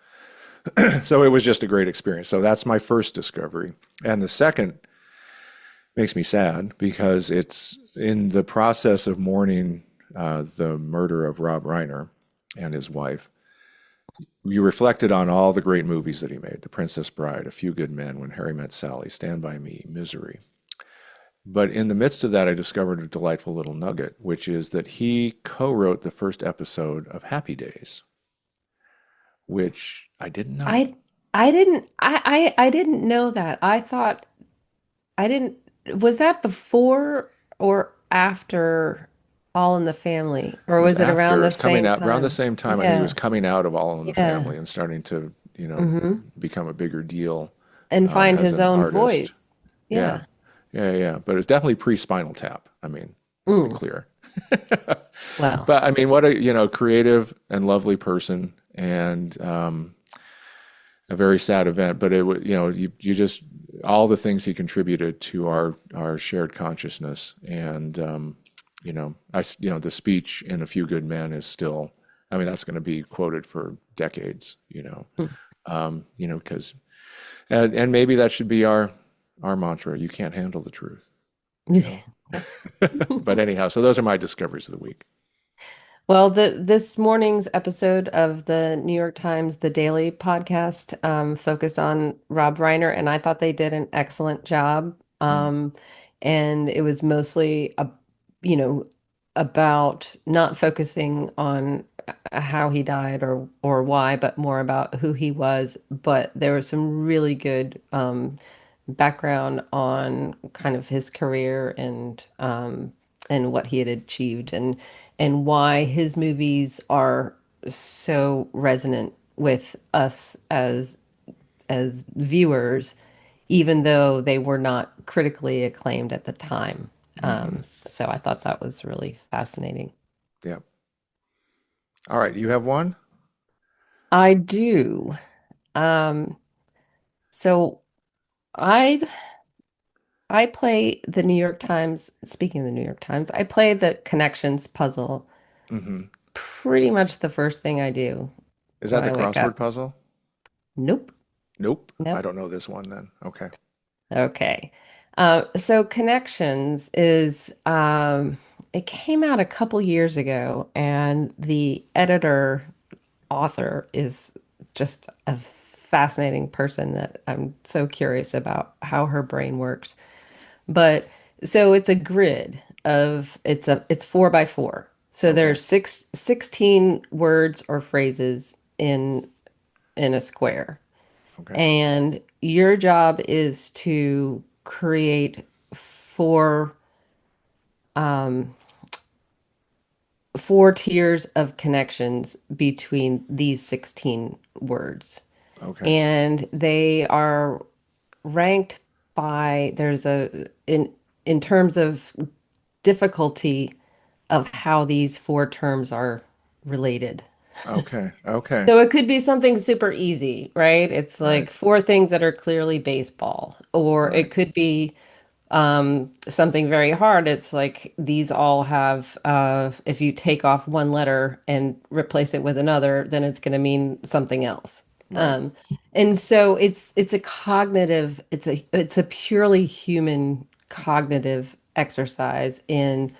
So it was just a great experience. So that's my first discovery. And the second makes me sad because it's in the process of mourning the murder of Rob Reiner and his wife. You reflected on all the great movies that he made: The Princess Bride, A Few Good Men, When Harry Met Sally, Stand By Me, Misery. But in the midst of that, I discovered a delightful little nugget, which is that he co wrote the first episode of Happy Days, which I didn't know. I I didn't know that. I thought I didn't was that before or after All in the Family, or It was was it after, around it the was coming same out around the time? same time. I think he was Yeah. coming out of All in the Yeah. Family and starting to, Hmm. become a bigger deal And find as his an own artist. voice. Yeah, Yeah. yeah, yeah. But it's definitely pre-Spinal Tap. I mean, let's be Mm. clear. Well. But I mean, what a, creative and lovely person, and a very sad event. But it would, you just all the things he contributed to our shared consciousness, and the speech in A Few Good Men is still, I mean, that's going to be quoted for decades. Because and maybe that should be our mantra. You can't handle the truth. You know. But anyhow, so those are my discoveries of the week. Well, this morning's episode of the New York Times The Daily podcast focused on Rob Reiner, and I thought they did an excellent job. Mm. and it was mostly you know, about not focusing on how he died or why, but more about who he was. But there was some really good background on kind of his career and what he had achieved and why his movies are so resonant with us as viewers, even though they were not critically acclaimed at the time. Hmm. So I thought that was really fascinating. Yep. All right. You have one? I do. Um, so I I play the New York Times. Speaking of the New York Times, I play the connections puzzle. It's Hmm. pretty much the first thing I do Is when that the I wake crossword up. puzzle? Nope. Nope. I Nope. don't know this one then. Okay. Okay. So Connections is it came out a couple years ago, and the editor author is just a fascinating person that I'm so curious about how her brain works. But so it's a grid of it's 4 by 4. So Okay. there's 16 words or phrases in a square. Okay. And your job is to create four um, four tiers of connections between these 16 words. Okay. And they are ranked by there's a in terms of difficulty of how these four terms are related. Okay. Okay. So it could be something super easy, right? It's Right. like four things that are clearly baseball, or Right. it could be something very hard. It's like these all have if you take off one letter and replace it with another, then it's going to mean something else. Right. Um, and so it's a cognitive, it's a purely human cognitive exercise in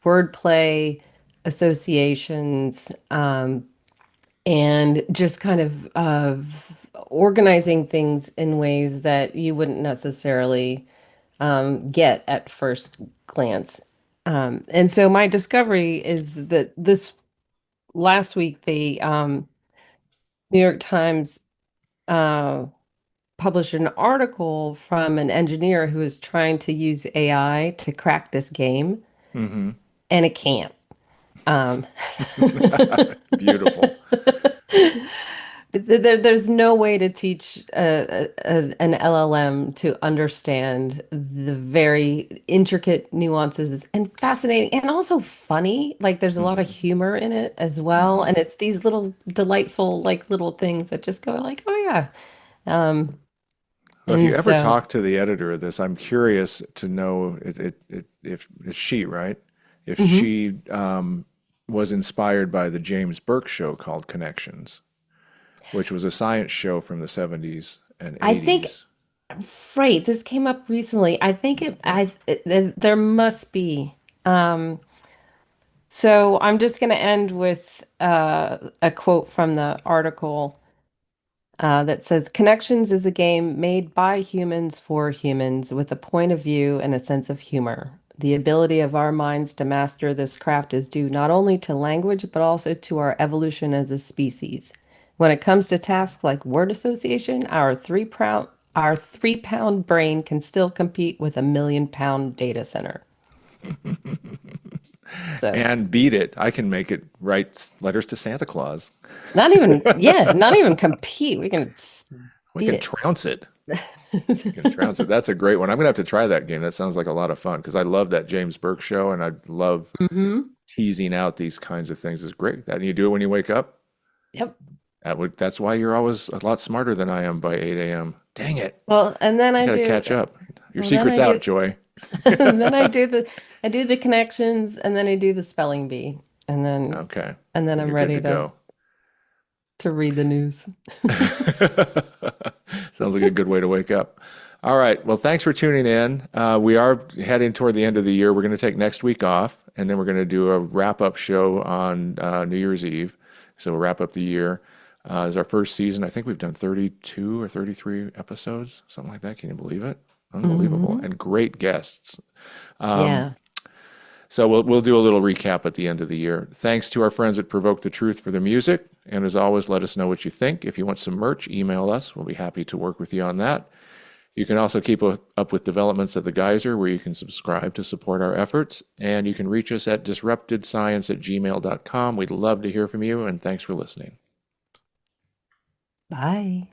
wordplay, associations, and just kind of organizing things in ways that you wouldn't necessarily get at first glance. And so my discovery is that this last week, the New York Times uh, published an article from an engineer who is trying to use AI to crack this game, Hmm. and it can't. Um, Beautiful. there's no way to teach an LLM to understand the very intricate nuances and fascinating and also funny. Like there's a lot of Hmm. humor in it as well. Hmm. And it's these little delightful, like little things that just go like, oh yeah. Um, Well, if you and ever so, talk to the editor of this, I'm curious to know if it's she, right? If mhm. she was inspired by the James Burke show called Connections, which was a science show from the 70s and I think, 80s. right, this came up recently. I think there must be. Um, So I'm just going to end with a quote from the article that says, Connections is a game made by humans for humans with a point of view and a sense of humor. The ability of our minds to master this craft is due not only to language, but also to our evolution as a species. When it comes to tasks like word association, our 3 pound brain can still compete with a 1 million pound data center. So And beat it. I can make it write letters to Santa Claus. not even, yeah, not even compete. We can We beat can it. trounce it. We can trounce it. That's a great one. I'm gonna have to try that game. That sounds like a lot of fun because I love that James Burke show and I love Hmm. teasing out these kinds of things. Is great. That you do it when you wake up. Yep. That's why you're always a lot smarter than I am by 8 a.m. Dang it. Well, and then I I gotta do, catch up. Your well, then secret's I out, do, Joy. and then I do the connections, and then I do the spelling bee, and Okay. then Then I'm you're good ready to go. to read the news. Sounds like a good way to wake up. All right. Well, thanks for tuning in. We are heading toward the end of the year. We're going to take next week off, and then we're going to do a wrap-up show on New Year's Eve. So we'll wrap up the year. It's our first season. I think we've done 32 or 33 episodes, something like that. Can you believe it? Unbelievable. Hmm. And great guests. Yeah. So we'll do a little recap at the end of the year. Thanks to our friends at Provoke the Truth for the music. And as always, let us know what you think. If you want some merch, email us. We'll be happy to work with you on that. You can also keep up with developments at the Geyser, where you can subscribe to support our efforts. And you can reach us at disruptedscience@gmail.com. We'd love to hear from you, and thanks for listening. Bye.